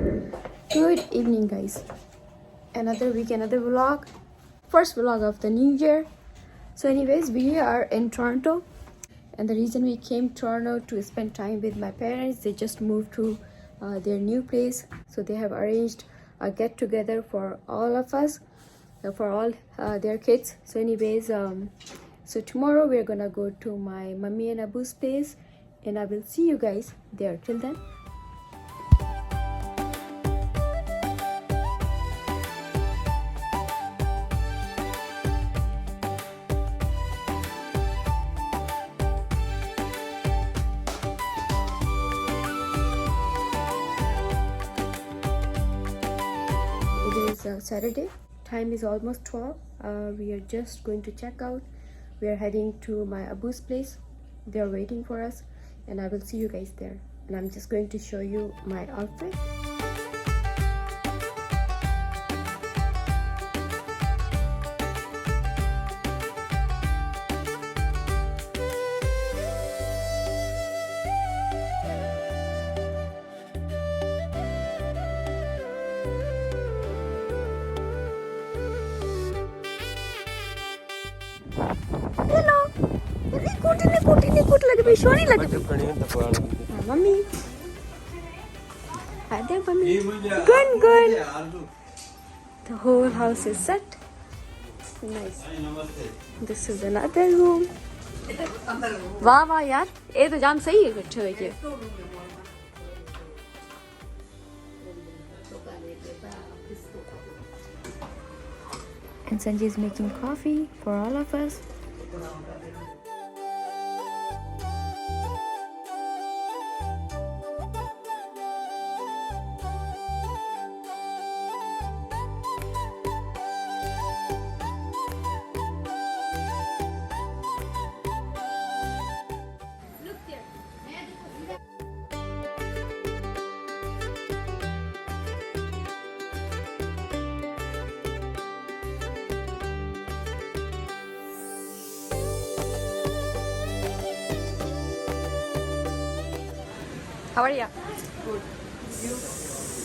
Good evening, guys. Another week, another vlog. First vlog of the new year. So anyways, we are in Toronto, and the reason we came to Toronto to spend time with my parents, they just moved to their new place, so they have arranged a get together for all of us, for all their kids. So anyways, so tomorrow we're gonna go to my mummy and Abu's place, and I will see you guys there. Till then, it is Saturday. Time is almost 12. We are just going to check out. We are heading to my Abu's place. They are waiting for us, and I will see you guys there. And I'm just going to show you my outfit. Hello. Mummy. Hi there, mummy. Good. The whole house is set. Nice. This is another room. वाह यार, ये तो जाम सही है इकट्ठे होके. And Sanjay is making coffee for all of us. How are you? Good. You?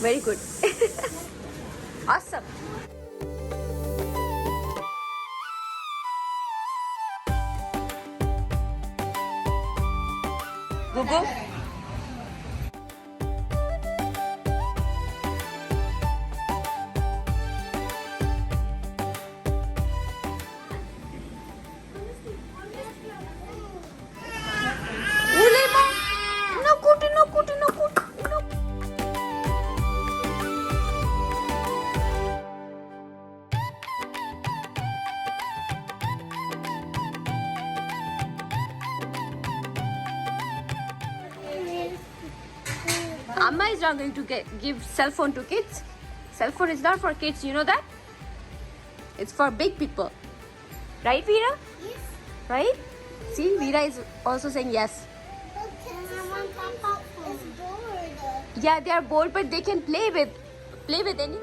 Very good. Awesome. Gugu? Amma is not going to give cell phone to kids. Cell phone is not for kids, you know that? It's for big people. Right, Veera? Yes. Right? See, Veera is also saying yes. Yeah, they are bored, but they can play with any.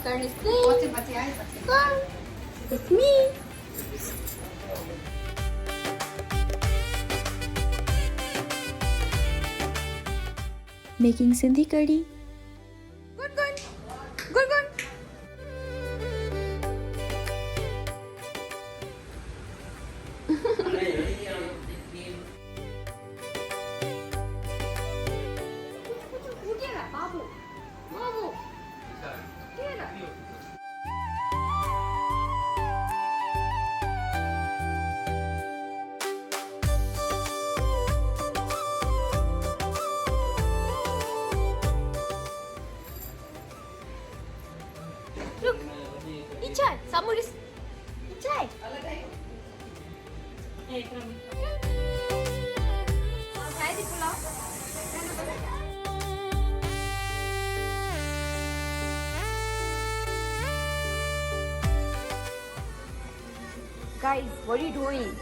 Kern is playing. Kern. It's me. Making Sindhi curry. Good. Look, Ichai, Samuris. Ichai. Guys, what are you doing?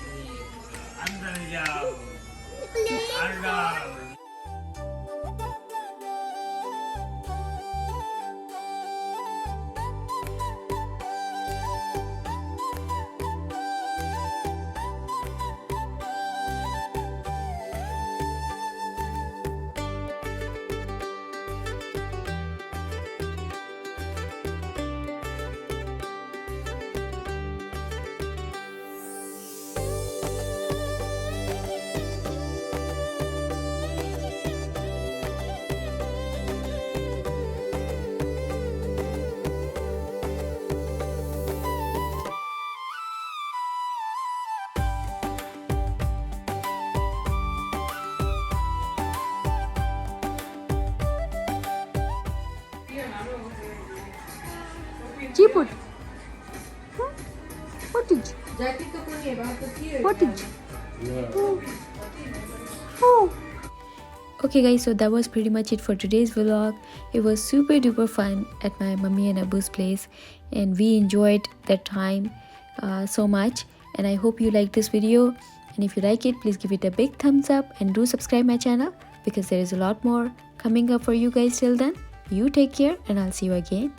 Chiput. What did you? What did you? Oh. Okay guys, so that was pretty much it for today's vlog. It was super duper fun at my mummy and Abu's place, and we enjoyed that time so much. And I hope you like this video, and if you like it, please give it a big thumbs up and do subscribe my channel, because there is a lot more coming up for you guys. Till then, you take care, and I'll see you again